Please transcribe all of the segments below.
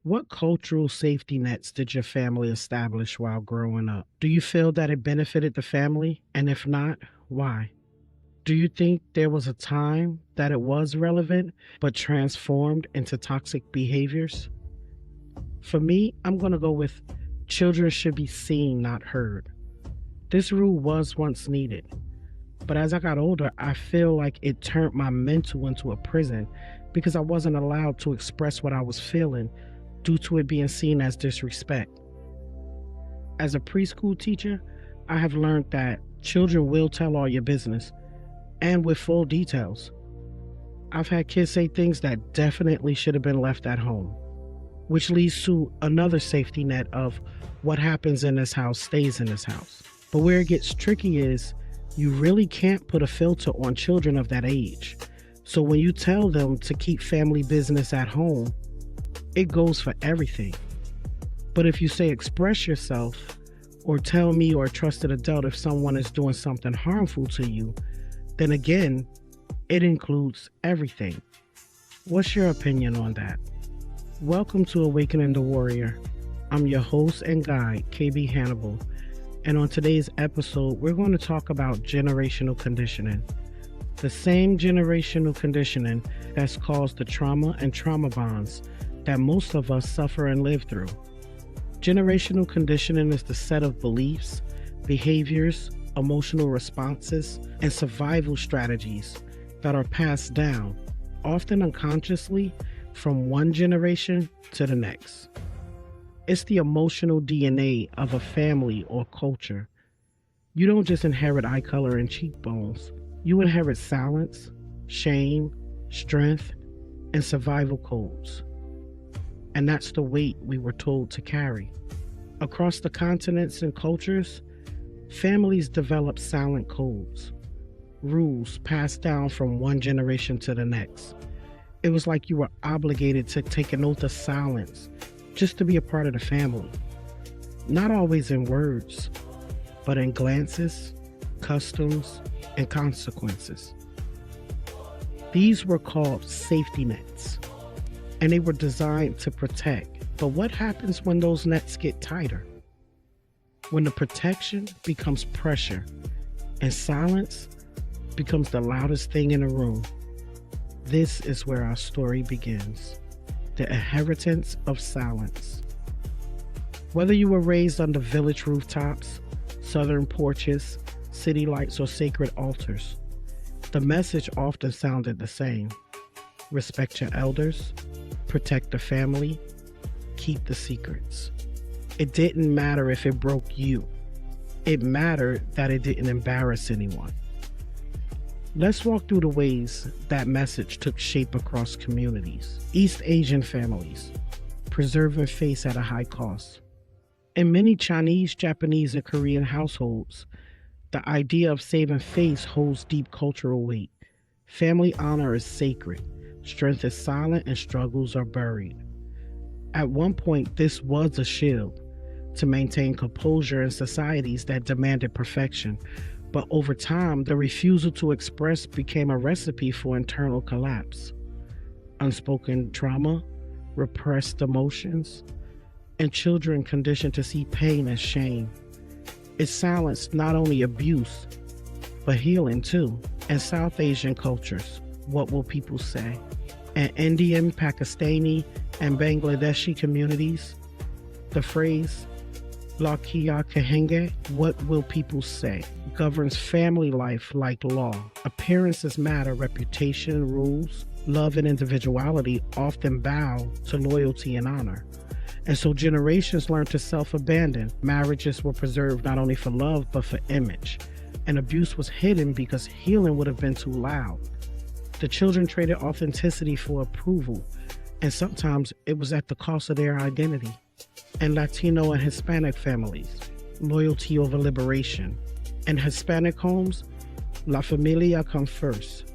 What cultural safety nets did your family establish while growing up? Do you feel that it benefited the family? And if not, why? Do you think there was a time that it was relevant but transformed into toxic behaviors? For me, I'm going to go with children should be seen, not heard. This rule was once needed, but as I got older, I feel like it turned my mental into a prison because I wasn't allowed to express what I was feeling due to it being seen as disrespect. As a preschool teacher, I have learned that children will tell all your business and with full details. I've had kids say things that definitely should have been left at home, which leads to another safety net of what happens in this house stays in this house. But where it gets tricky is you really can't put a filter on children of that age. So when you tell them to keep family business at home, it goes for everything. But if you say express yourself or tell me or a trusted adult if someone is doing something harmful to you, then again, it includes everything. What's your opinion on that? Welcome to Awakening the Warrior. I'm your host and guide, KB Hannibal. And on today's episode, we're going to talk about generational conditioning. The same generational conditioning that's caused the trauma and trauma bonds that most of us suffer and live through. Generational conditioning is the set of beliefs, behaviors, emotional responses, and survival strategies that are passed down, often unconsciously, from one generation to the next. It's the emotional DNA of a family or culture. You don't just inherit eye color and cheekbones. You inherit silence, shame, strength, and survival codes. And that's the weight we were told to carry. Across the continents and cultures, families develop silent codes, rules passed down from one generation to the next. It was like you were obligated to take an oath of silence just to be a part of the family. Not always in words, but in glances, customs, and consequences. These were called safety nets, and they were designed to protect. But what happens when those nets get tighter? When the protection becomes pressure and silence becomes the loudest thing in the room. This is where our story begins. The inheritance of silence. Whether you were raised under village rooftops, southern porches, city lights, or sacred altars, the message often sounded the same. Respect your elders, protect the family, keep the secrets. It didn't matter if it broke you. It mattered that it didn't embarrass anyone. Let's walk through the ways that message took shape across communities. East Asian families, preserving face at a high cost. In many Chinese, Japanese, and Korean households, the idea of saving face holds deep cultural weight. Family honor is sacred. Strength is silent and struggles are buried. At one point, this was a shield to maintain composure in societies that demanded perfection. But over time, the refusal to express became a recipe for internal collapse. Unspoken trauma, repressed emotions, and children conditioned to see pain as shame. It silenced not only abuse, but healing too. In South Asian cultures, what will people say? In Indian, Pakistani, and Bangladeshi communities, the phrase, "La kiya kahenge," what will people say, governs family life like law. Appearances matter, reputation, rules, love, and individuality often bow to loyalty and honor. And so generations learned to self-abandon. Marriages were preserved not only for love, but for image. And abuse was hidden because healing would have been too loud. The children traded authenticity for approval, and sometimes it was at the cost of their identity. In Latino and Hispanic families, loyalty over liberation. In Hispanic homes, La Familia comes first.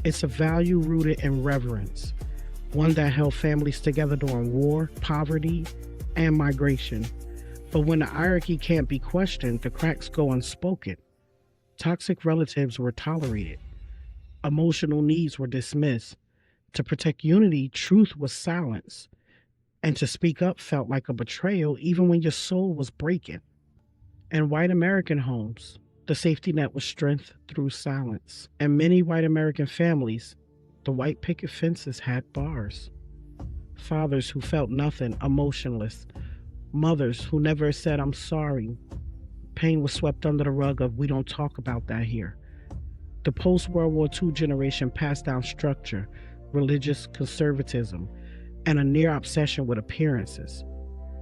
It's a value rooted in reverence, one that held families together during war, poverty, and migration. But when the hierarchy can't be questioned, the cracks go unspoken. Toxic relatives were tolerated. Emotional needs were dismissed. To protect unity, truth was silenced. And to speak up felt like a betrayal even when your soul was breaking. In white American homes, the safety net was strength through silence. In many white American families, the white picket fences had bars. Fathers who felt nothing, emotionless. Mothers who never said, I'm sorry. Pain was swept under the rug of, we don't talk about that here. The post World War II generation passed down structure, religious conservatism, and a near obsession with appearances.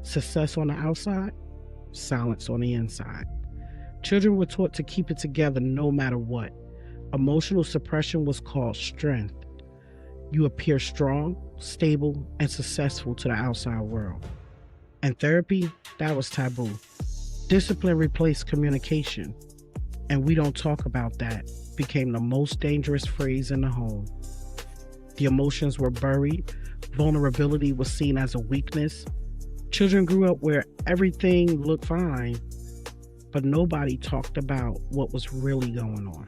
Success on the outside, silence on the inside. Children were taught to keep it together no matter what. Emotional suppression was called strength. You appear strong, stable, and successful to the outside world. And therapy, that was taboo. Discipline replaced communication, and we don't talk about that became the most dangerous phrase in the home. The emotions were buried, vulnerability was seen as a weakness. Children grew up where everything looked fine, but nobody talked about what was really going on.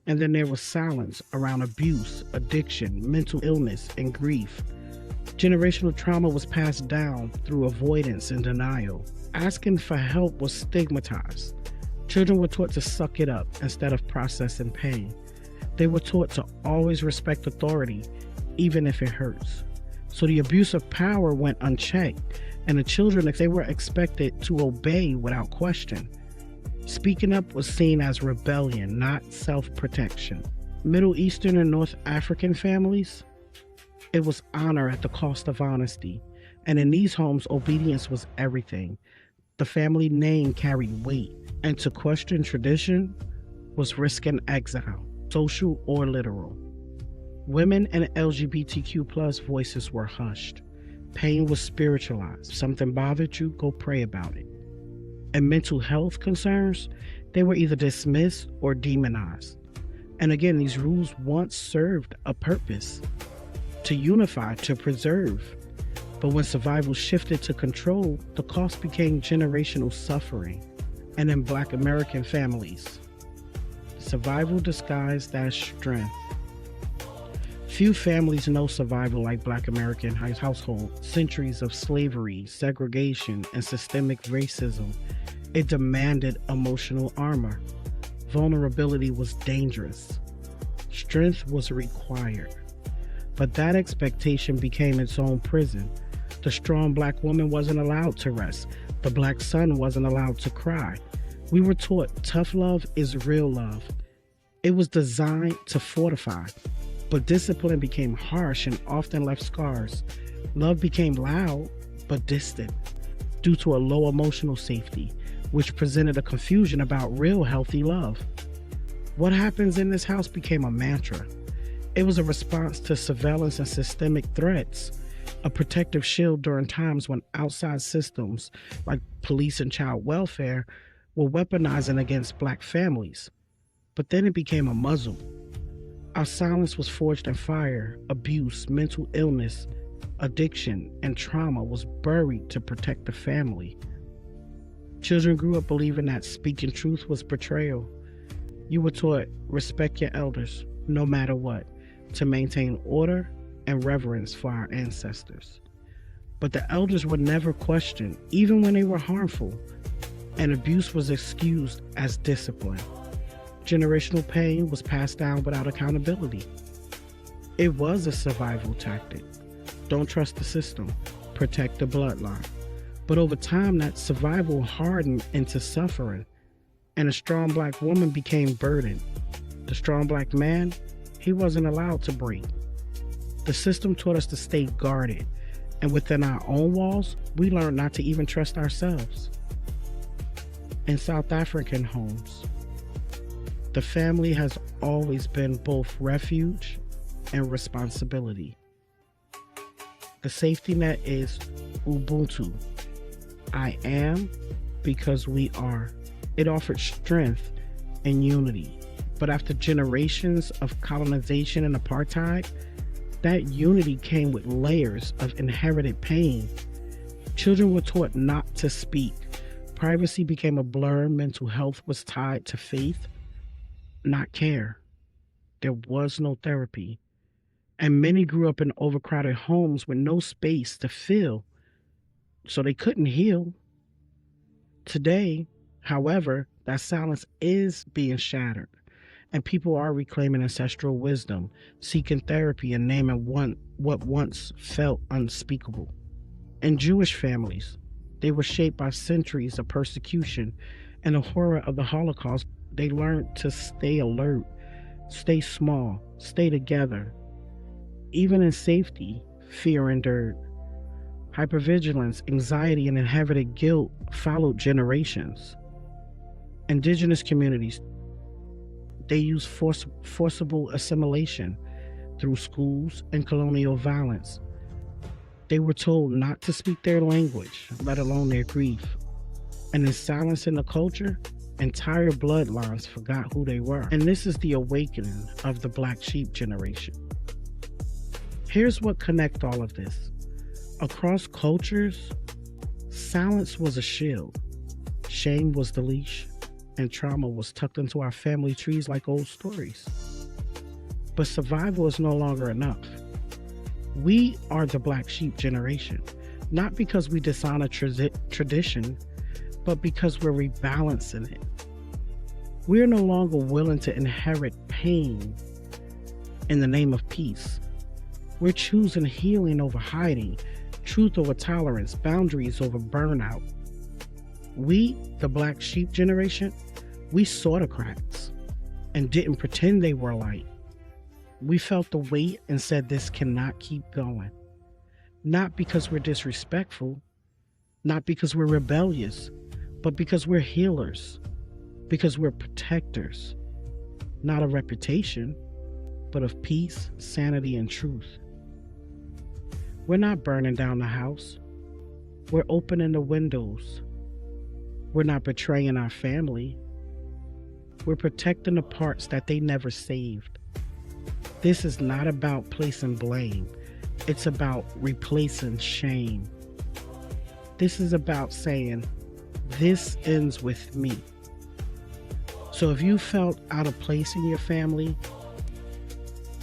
And then there was silence around abuse, addiction, mental illness, and grief. Generational trauma was passed down through avoidance and denial. Asking for help was stigmatized. Children were taught to suck it up instead of processing pain. They were taught to always respect authority, even if it hurts. So the abuse of power went unchecked, and the children, they were expected to obey without question. Speaking up was seen as rebellion, not self-protection. Middle Eastern and North African families, it was honor at the cost of honesty. And in these homes, obedience was everything. The family name carried weight, and to question tradition was risking exile, social or literal. Women and LGBTQ+ voices were hushed. Pain was spiritualized. Something bothered you, go pray about it. And mental health concerns, they were either dismissed or demonized. And again, these rules once served a purpose: to unify, to preserve. But when survival shifted to control, the cost became generational suffering. And in Black American families, survival disguised as strength. Few families know survival like Black American households. Centuries of slavery, segregation, and systemic racism. It demanded emotional armor. Vulnerability was dangerous. Strength was required. But that expectation became its own prison. The strong Black woman wasn't allowed to rest. The Black son wasn't allowed to cry. We were taught tough love is real love. It was designed to fortify. But discipline became harsh and often left scars. Love became loud but distant due to a low emotional safety, which presented a confusion about real healthy love. What happens in this house became a mantra. It was a response to surveillance and systemic threats, a protective shield during times when outside systems like police and child welfare were weaponizing against Black families. But then it became a muzzle. Our silence was forged in fire. Abuse, mental illness, addiction, and trauma was buried to protect the family. Children grew up believing that speaking truth was betrayal. You were taught, respect your elders, no matter what, to maintain order and reverence for our ancestors. But the elders were never questioned, even when they were harmful, and abuse was excused as discipline. Generational pain was passed down without accountability. It was a survival tactic. Don't trust the system, protect the bloodline. But over time, that survival hardened into suffering, and a strong Black woman became burdened. The strong Black man, he wasn't allowed to breathe. The system taught us to stay guarded, and within our own walls, we learned not to even trust ourselves. In South African homes, the family has always been both refuge and responsibility. The safety net is Ubuntu. I am because we are. It offered strength and unity. But after generations of colonization and apartheid, that unity came with layers of inherited pain. Children were taught not to speak. Privacy became a blur. Mental health was tied to faith, not care. There was no therapy. And many grew up in overcrowded homes with no space to feel, so they couldn't heal. Today, however, that silence is being shattered, and people are reclaiming ancestral wisdom, seeking therapy, and naming what once felt unspeakable. In Jewish families, they were shaped by centuries of persecution and the horror of the Holocaust. They learned to stay alert, stay small, stay together. Even in safety, fear endured. Hypervigilance, anxiety, and inherited guilt followed generations. Indigenous communities, they used forcible assimilation through schools and colonial violence. They were told not to speak their language, let alone their grief. And in silencing the culture, entire bloodlines forgot who they were. And this is the awakening of the black sheep generation. Here's what connects all of this. Across cultures, silence was a shield, shame was the leash, and trauma was tucked into our family trees like old stories. But survival is no longer enough. We are the black sheep generation, not because we dishonor tradition, but because we're rebalancing it. We're no longer willing to inherit pain in the name of peace. We're choosing healing over hiding, truth over tolerance, boundaries over burnout. We, the black sheep generation, we saw the cracks and didn't pretend they were light. We felt the weight and said this cannot keep going. Not because we're disrespectful, not because we're rebellious, but because we're healers, because we're protectors, not of reputation, but of peace, sanity, and truth. We're not burning down the house. We're opening the windows. We're not betraying our family. We're protecting the parts that they never saved. This is not about placing blame. It's about replacing shame. This is about saying, this ends with me. So if you felt out of place in your family,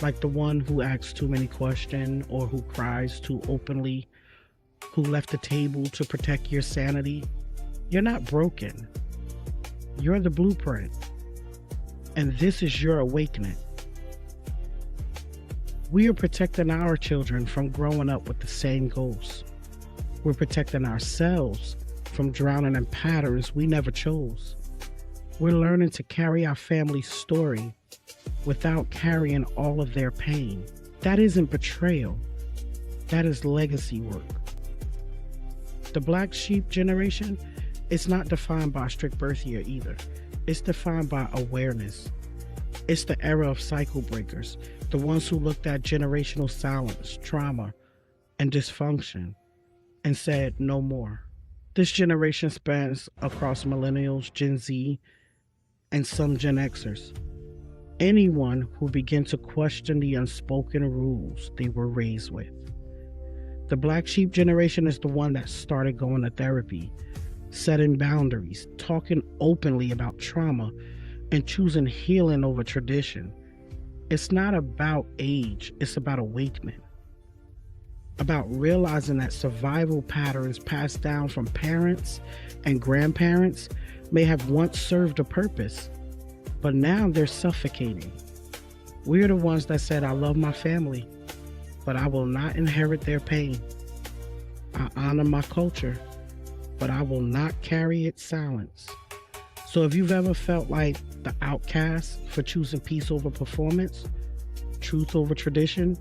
like the one who asks too many questions or who cries too openly, who left the table to protect your sanity, you're not broken. You're the blueprint. And this is your awakening. We are protecting our children from growing up with the same ghosts. We're protecting ourselves from drowning in patterns we never chose. We're learning to carry our family's story without carrying all of their pain. That isn't betrayal. That is legacy work. The black sheep generation is not defined by a strict birth year either. It's defined by awareness. It's the era of cycle breakers, the ones who looked at generational silence, trauma, and dysfunction and said no more. This generation spans across millennials, Gen Z, and some Gen Xers. Anyone who began to question the unspoken rules they were raised with. The black sheep generation is the one that started going to therapy, setting boundaries, talking openly about trauma, and choosing healing over tradition. It's not about age, it's about awakening. About realizing that survival patterns passed down from parents and grandparents may have once served a purpose, but now they're suffocating. We're the ones that said, I love my family, but I will not inherit their pain. I honor my culture, but I will not carry its silence. So if you've ever felt like the outcast for choosing peace over performance, truth over tradition,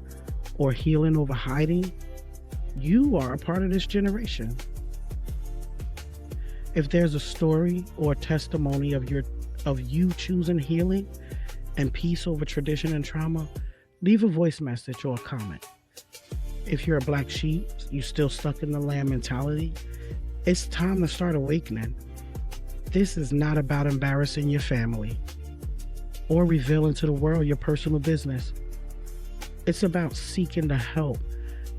or healing over hiding, you are a part of this generation. If there's a story or a testimony of you choosing healing and peace over tradition and trauma, leave a voice message or a comment. If you're a black sheep, you still stuck in the lamb mentality, it's time to start awakening. This is not about embarrassing your family or revealing to the world your personal business. It's about seeking the help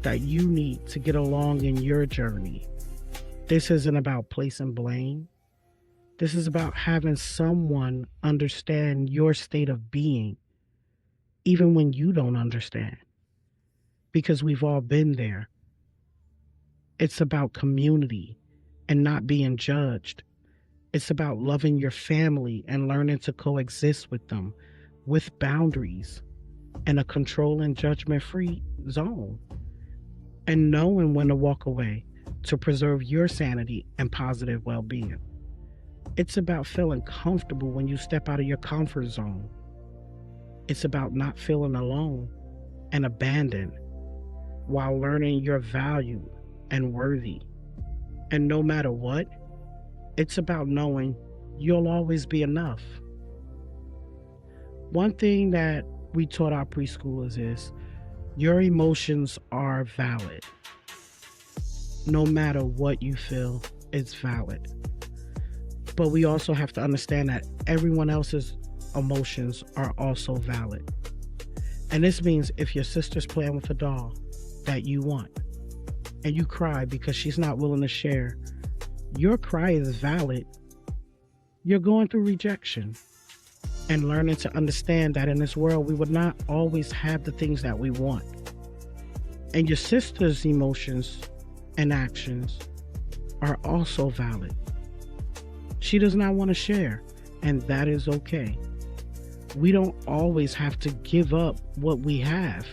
that you need to get along in your journey. This isn't about placing blame. This is about having someone understand your state of being, even when you don't understand. because we've all been there. It's about community and not being judged. It's about loving your family and learning to coexist with them with boundaries and a control and judgment free zone, and knowing when to walk away to preserve your sanity and positive well being. It's about feeling comfortable when you step out of your comfort zone. It's about not feeling alone and abandoned while learning you're valued and worthy. And no matter what, it's about knowing you'll always be enough. One thing that we taught our preschoolers is your emotions are valid. No matter what you feel, it's valid. But we also have to understand that everyone else's emotions are also valid. And this means if your sister's playing with a doll that you want and you cry because she's not willing to share, your cry is valid. You're going through rejection and learning to understand that in this world we would not always have the things that we want. And your sister's emotions and actions are also valid. She does not want to share, and that is okay. We don't always have to give up what we have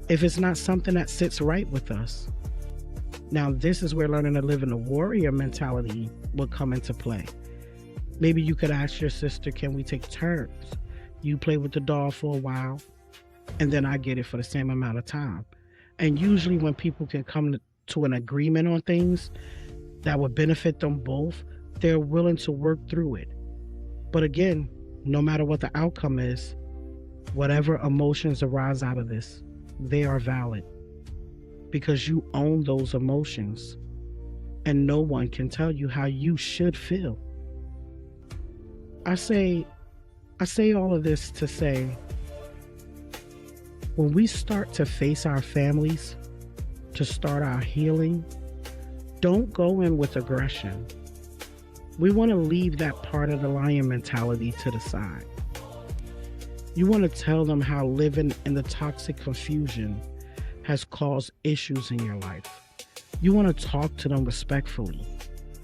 if it's not something that sits right with us. Now, this is where learning to live in a warrior mentality will come into play. Maybe you could ask your sister, can we take turns? You play with the doll for a while, and then I get it for the same amount of time. And usually when people can come to an agreement on things that would benefit them both, they're willing to work through it. But again, no matter what the outcome is, whatever emotions arise out of this, they are valid because you own those emotions and no one can tell you how you should feel. I say all of this to say, when we start to face our families, to start our healing, don't go in with aggression. We want to leave that part of the lion mentality to the side. You want to tell them how living in the toxic confusion has caused issues in your life. You want to talk to them respectfully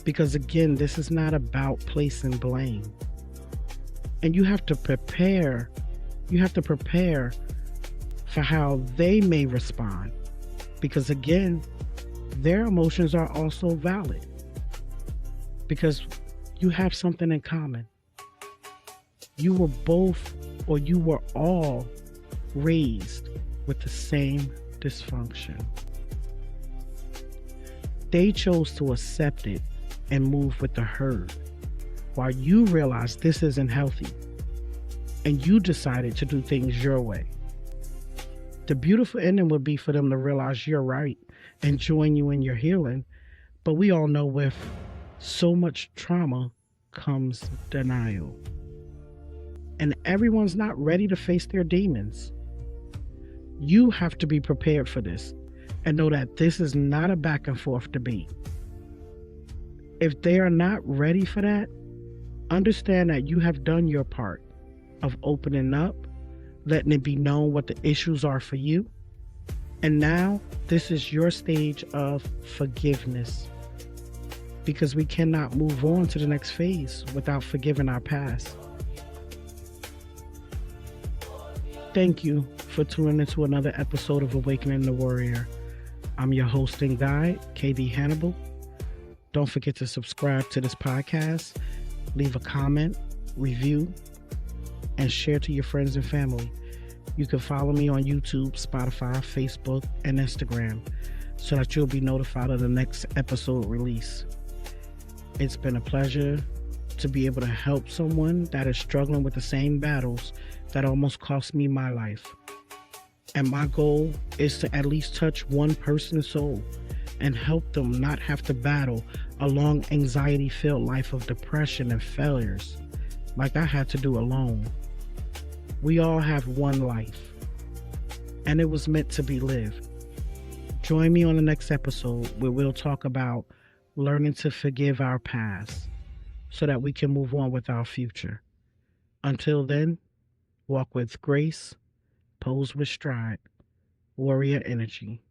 because, again, this is not about placing blame. And you have to prepare. You have to prepare for how they may respond because, again, their emotions are also valid because you have something in common. You were both, or you were all raised with the same dysfunction. They chose to accept it and move with the herd, while you realized this isn't healthy, and you decided to do things your way. The beautiful ending would be for them to realize you're right and join you in your healing, but we all know with so much trauma comes denial. And everyone's not ready to face their demons. You have to be prepared for this and know that this is not a back and forth debate. If they are not ready for that, understand that you have done your part of opening up, letting it be known what the issues are for you. And now this is your stage of forgiveness, because we cannot move on to the next phase without forgiving our past. Thank you for tuning into another episode of Awakening the Warrior. I'm your host and guide, KB Hannibal. Don't forget to subscribe to this podcast, leave a comment, review, and share to your friends and family. You can follow me on YouTube, Spotify, Facebook, and Instagram so that you'll be notified of the next episode release. It's been a pleasure to be able to help someone that is struggling with the same battles that almost cost me my life. And my goal is to at least touch one person's soul and help them not have to battle a long anxiety-filled life of depression and failures like I had to do alone. We all have one life, and it was meant to be lived. Join me on the next episode where we'll talk about learning to forgive our past so that we can move on with our future. Until then, walk with grace, pose with stride. warrior energy.